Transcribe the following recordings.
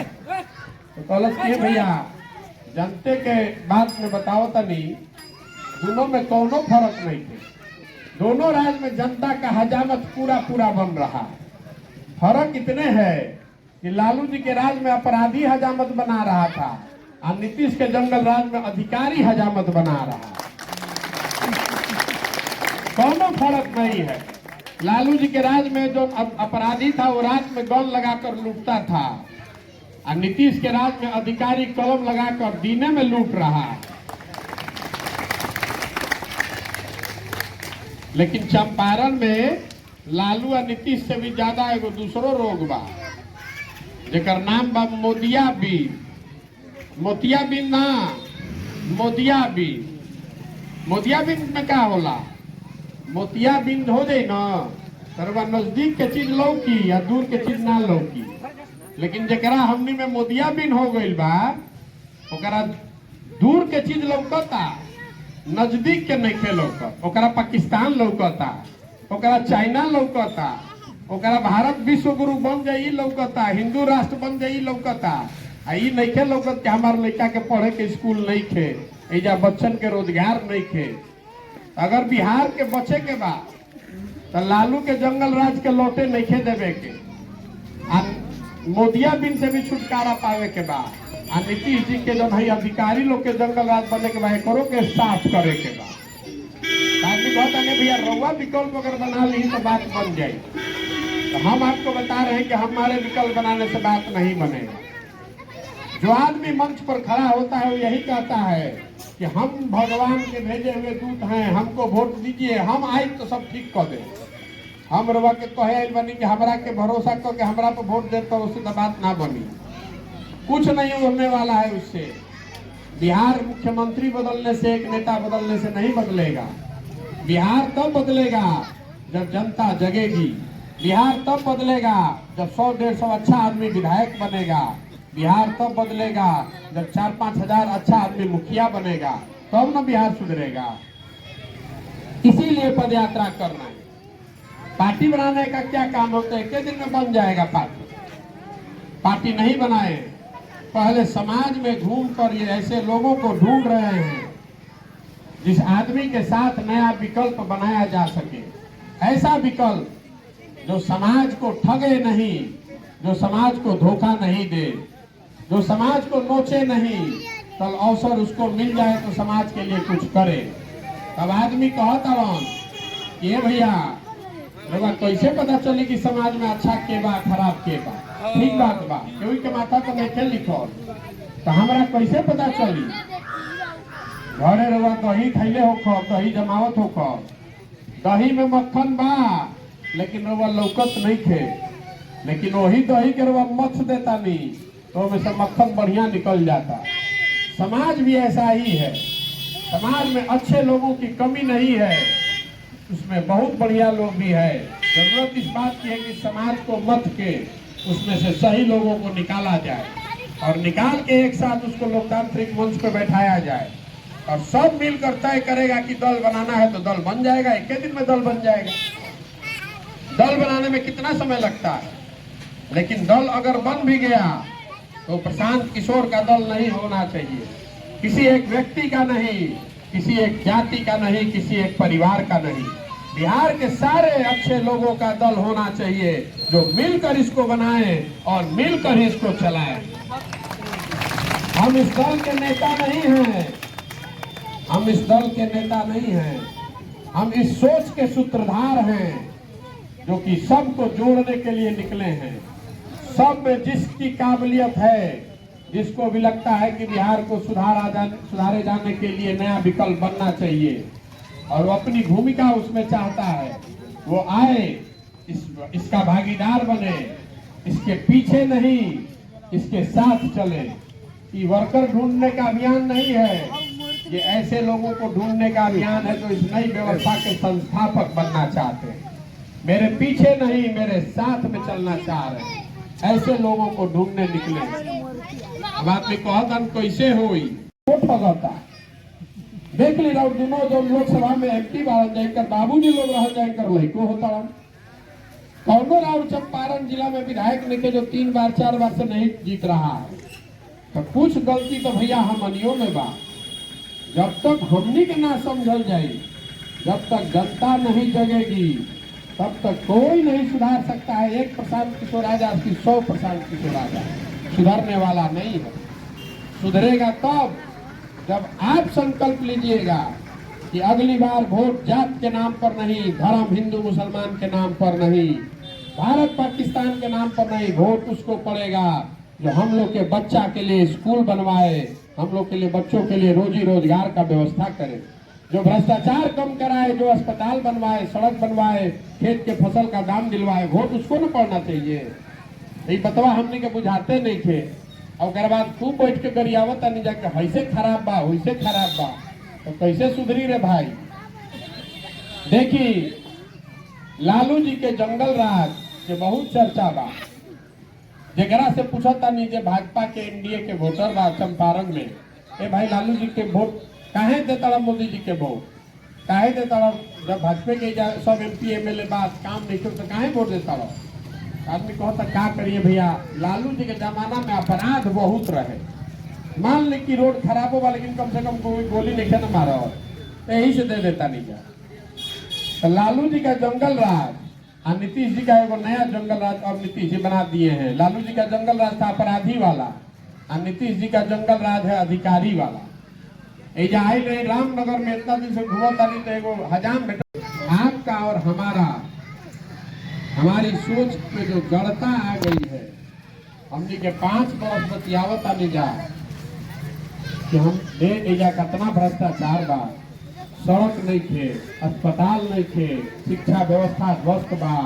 तो कहलस के भैया जनते के बात में बताओ तनी, दोनों में कोनो फर्क नहीं थे। दोनों राज्य में जनता का हजामत पूरा पूरा बन रहा है। फर्क इतने है कि लालू जी के राज में अपराधी हजामत बना रहा था और नीतीश के जंगल राज में अधिकारी हजामत बना रहा है। कोनो फर्क नहीं है। लालू जी के राज में जो अपराधी था वो रात में गन लगाकर लूटता था और नीतीश के राज में अधिकारी कलम लगाकर दीने में लूट रहा है। लेकिन चंपारण में लालू और नीतीश से भी ज्यादा एगो दूसरो रोग बा जेकर नाम बा मोतियाबिंद। मोतियाबिंद ना, मोतियाबिंद। मोतियाबिंद में क्या होला? मोतियाबिंद हो जाए ना तरवा नजदीक के चीज लौकी या दूर के चीज ना लौकी। लेकिन जरा हमनी में मोतियाबिंद हो गई बा ओकरा दूर के चीज लौकता, नजदीक के नहीं खे लौकत। ओकरा पाकिस्तान लौकता, ओकरा चाइना लौकता, ओकरा भारत विश्व गुरु बन जाई लौकता, हिंदू राष्ट्र बन जाई लौकता। आ ई नहीं खे लौकत कि हमार लड़का के पढ़े के स्कूल नहीं खे, एजा बच्चन के रोजगार नहीं खे। अगर बिहार के बचे के बा तो लालू के जंगल राज के लौटे नहीं खे देवे के, मोतियाबिंद से भी छुटकारा पावे के बा। नीतीश जी के जो भाई अधिकारी लोग के जंगल राज बने के बा करो के साफ करे के बा। आदमी कहता है भैया रउआ विकल्प अगर बना ली तो बात बन जाए। तो हम आपको बता रहे हैं कि हमारे विकल्प बनाने से बात नहीं बनेगा। जो आदमी मंच पर खड़ा होता है वो यही कहता है कि हम भगवान के भेजे हुए दूत हैं, हमको वोट दीजिए, हम आए तो सब ठीक कर दे। हम रउआ के कहे बनी कि हमरा के भरोसा करके हमरा पर वोट दे तो उससे तो बात ना बनी। कुछ नहीं होने वाला है उससे। बिहार मुख्यमंत्री बदलने से, एक नेता बदलने से नहीं बदलेगा। बिहार तब बदलेगा जब जनता जगेगी। बिहार तब बदलेगा जब 100-150 अच्छा आदमी विधायक बनेगा। बिहार तब बदलेगा जब 4-5 हजार अच्छा आदमी मुखिया बनेगा, तब न बिहार सुधरेगा। इसीलिए पदयात्रा करना है। पार्टी बनाने का क्या काम होता है? कितने दिन में बन जाएगा पार्टी? पार्टी नहीं बनाए, पहले समाज में घूमकर ये ऐसे लोगों को ढूंढ रहे हैं जिस आदमी के साथ नया विकल्प बनाया जा सके। ऐसा विकल्प जो समाज को ठगे नहीं, जो समाज को धोखा नहीं दे, जो समाज को नोचे नहीं, कल अवसर उसको मिल जाए तो समाज के लिए कुछ करे। तब आदमी कहता ये भैया कैसे पता चले कि समाज में अच्छा के बा खराब के बा? ठीक बात बा, कोई के माथा तो नहीं लिखल तो हमरा कैसे पता चली? घरे रउआ दही खैले हो, दही जमावत हो, दही में मक्खन बा लेकिन रउआ लौकत नहीं खे। लेकिन वही दही के रउआ मथ देता नहीं तो उसमें से मक्खन बढ़िया निकल जाता। समाज भी ऐसा ही है। समाज में अच्छे लोगों की कमी नहीं है, उसमें बहुत बढ़िया लोग भी है। जरूरत इस बात की है कि समाज को मत के उसमें से सही लोगों को निकाला जाए और निकाल के एक साथ उसको लोकतांत्रिक मंच पर बैठाया जाए और सब मिलकर तय करेगा कि दल बनाना है तो दल बन जाएगा। एक दिन में दल बन जाएगा। दल बनाने में कितना समय लगता है, लेकिन दल अगर बन भी गया तो प्रशांत किशोर का दल नहीं होना चाहिए, किसी एक व्यक्ति का नहीं, किसी एक जाति का नहीं, किसी एक परिवार का नहीं। बिहार के सारे अच्छे लोगों का दल होना चाहिए जो मिलकर इसको बनाए और मिलकर ही इसको चलाए। हम इस दल के नेता नहीं हैं, हम इस दल के नेता नहीं हैं, हम इस सोच के सूत्रधार हैं जो कि सबको जोड़ने के लिए निकले हैं। सब में जिसकी काबिलियत है, जिसको भी लगता है कि बिहार को सुधारे जाने के लिए नया विकल्प बनना चाहिए और वो अपनी भूमिका उसमें चाहता है, वो आए, इसका भागीदार बने, इसके पीछे नहीं इसके साथ चले। ये वर्कर ढूंढने का अभियान नहीं है, ये ऐसे लोगों को ढूंढने का अभियान है जो इस नई व्यवस्था के संस्थापक बनना चाहते हैं। मेरे पीछे नहीं मेरे साथ में चलना चाह रहे हैं, ऐसे लोगों को ढूंढने निकले। अब आपने कहा था कैसे हुई देख ली रहा दोनों जो लोकसभा में एमपी बाहर जाकर बाबूजी लोग रह जाकर लड़को होता कौनो राउर चंपारण जिला में विधायक लेके जो 3 बार 4 बार से नहीं जीत रहा है, तो कुछ गलती तो भैया हमनियों में बा। जब तक हमनी के ना समझल जाए, जब तक जनता नहीं जगेगी, तब तक कोई नहीं सुधार सकता है। एक प्रशांत किशोर आजाद की 100 प्रशांत किशोर आजाद सुधरने वाला नहीं है। सुधरेगा तब जब आप संकल्प लीजिएगा कि अगली बार वोट जात के नाम पर नहीं, धर्म हिंदू मुसलमान के नाम पर नहीं, भारत पाकिस्तान के नाम पर नहीं, वोट उसको पड़ेगा जो हम लोग के बच्चा के लिए स्कूल बनवाए, हम लोग के लिए बच्चों के लिए रोजी रोजगार का व्यवस्था करे, जो भ्रष्टाचार कम कराए, जो अस्पताल बनवाए, सड़क बनवाए, खेत के फसल का दाम दिलवाए। वोट उसको न पड़ना चाहिए। ये बतवा हमने के बुझाते नहीं थे। और बाद खूब बैठ के गरियावत नहीं जाके वैसे खराब बा, वैसे खराब बा, तो कैसे सुधरी रे भाई। देखी लालू जी के जंगल राज के बहुत चर्चा बा। जगरा से पूछा था नीचे भाजपा के एनडीए के वोटर बा चंपारण में, ए भाई लालू जी के वोट काहे देता रहा, मोदी जी के वोट काहे देता रहा, जब भाजपा के सब एमपी एमएलए बात काम नहीं तो काहे वोट देता रहा। आदमी कहता क्या करिए भैया, लालू जी के जमाना में अपराध बहुत रहे। मान ली कि रोड खराब होगा लेकिन कम से कम कोई गोली नहीं न मारा, तो यही से दे देता नहीं जा। तो लालू जी का जंगल राज और नीतीश जी का एगो नया जंगल राज और नीतीश जी बना दिए हैं। लालू जी का जंगल राज था अपराधी वाला और नीतीश जी का जंगल राज है अधिकारी वाला। ऐजा आई रही रामनगर में इतना दिन से घूमता नहीं, तो एगो हजाम बेटा आपका और हमारा, हमारी सोच में जो जड़ता आ गई है, हमने के 5 बरस बतियावत आने जा कि हम एजा कितना भ्रष्टाचार बा, सड़क नहीं थे, अस्पताल नहीं थे, शिक्षा व्यवस्था ध्वस्त बा,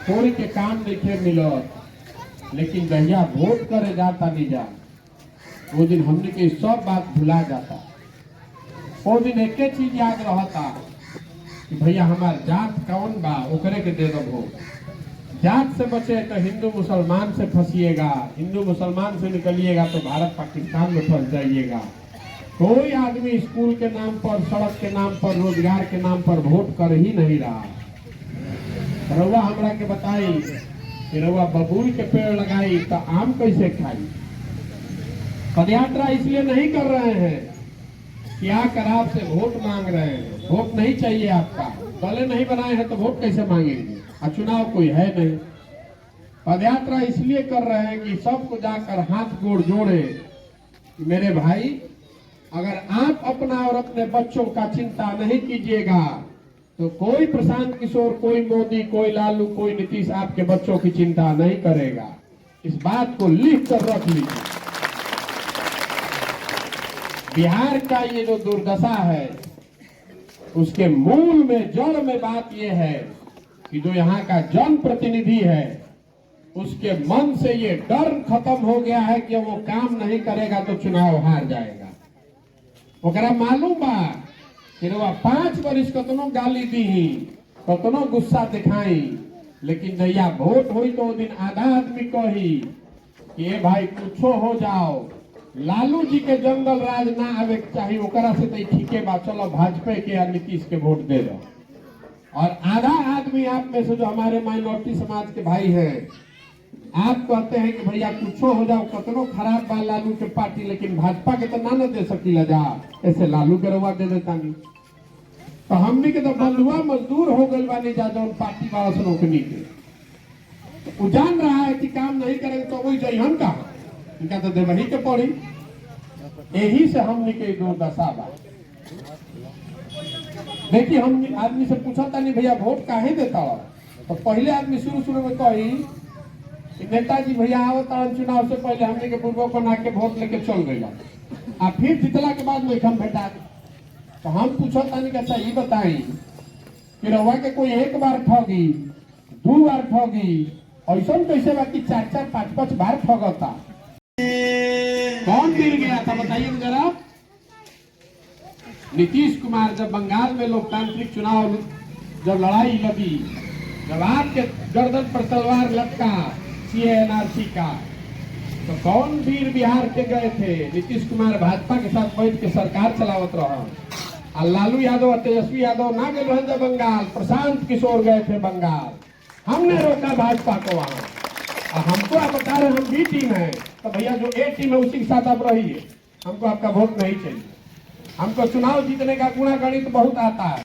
कोई के काम नहीं थे मिलत। लेकिन जहिया वोट करे जाता नहीं जा, वो दिन हमने के सब बात भुला जाता। वो दिन एक चीज याद रहता कि भैया हमार जात कौन बा, ओकरे के दे दो वोट। जात से बचे तो हिंदू मुसलमान से फंसिएगा, हिंदू मुसलमान से निकलिएगा तो भारत पाकिस्तान में फंस जाइएगा। कोई आदमी स्कूल के नाम पर, सड़क के नाम पर, रोजगार के नाम पर वोट कर ही नहीं रहा। रउआ हमरा के बताई कि रउआ बबूल के पेड़ लगाई तो आम कैसे खाई। पदयात्रा इसलिए नहीं कर रहे हैं कि आकर आपसे वोट मांग रहे हैं। वोट नहीं चाहिए आपका, दलें नहीं बनाए हैं तो वोट कैसे मांगेंगे, और चुनाव कोई है नहीं। पदयात्रा इसलिए कर रहे हैं कि सबको जाकर हाथ गोड़ जोड़े कि मेरे भाई, अगर आप अपना और अपने बच्चों का चिंता नहीं कीजिएगा तो कोई प्रशांत किशोर, कोई मोदी, कोई लालू, कोई नीतीश आपके बच्चों की चिंता नहीं करेगा। इस बात को लिख कर रख लीजिए। बिहार का ये जो दुर्दशा है, उसके मूल में, जड़ में बात यह है कि जो यहाँ का जनप्रतिनिधि है, उसके मन से ये डर खत्म हो गया है कि वो काम नहीं करेगा तो चुनाव हार जाएगा। ओकरा मालूम बा कि वो 5 बरिस कतनो गाली दी, कतनो गुस्सा दिखाई, लेकिन जहिया वोट हुई तो दिन आधा आदमी कही कि ए भाई कुछो हो जाओ, लालू जी के जंगल राज ना आवे चाहिए, ओकरा से तो ठीके बा, चलो भाजपा के या नीतीश के वोट दे दो। और आधा आदमी आप में से जो हमारे माइनॉरिटी समाज के भाई हैं, आप कहते हैं कि भैया कुछो हो जाओ, कतनो खराब बा लालू के पार्टी, लेकिन भाजपा के तो ना दे सकीला जा, ऐसे लालू के रवा दे देता नहीं। तो हमने के तो बंधुआ मजदूर हो गए बानी जा जौन पार्टी वाला से रोकनी के। वो जान रहा है कि काम नहीं करेंगे तो वही जइहन का, इनका तो देवही के पड़ी। यही से हमने के दुर्दशा बा। देखिए हम आदमी से पूछा था नहीं भैया वोट काहे देता हो, तो पहले आदमी शुरू में कही नेताजी भैया आवता चुनाव से पहले हमने के पूर्व बना के वोट लेके चल गई, और फिर जितला के बाद में हम भेटा। तो हम पूछा था नहीं अच्छा ये बताई कि रवा के कोई 1 बार ठगी, 2 बार ठगी, ऐसा कैसे बाकी 4-4, 5-5 बार ठगता, कौन गिर गया था बताइए जरा। नीतीश कुमार जब बंगाल में लोकतांत्रिक चुनाव, जब लड़ाई लगी, जब आपके गर्दन पर तलवार लटका CNRC का, तो कौन वीर बिहार के गए थे। नीतीश कुमार भाजपा के साथ बैठ के सरकार चलावत रहा, और लालू यादव और तेजस्वी यादव ना गए रहे बंगाल, प्रशांत किशोर गए थे बंगाल। हमने रोका भाजपा को वहां। हमको आप बता रहे हम बी टीम है, तो भैया जो ए टीम है उसी के साथ आप रहिए, हमको आपका वोट नहीं चाहिए। हमको चुनाव जीतने का गुणा गणित बहुत आता है।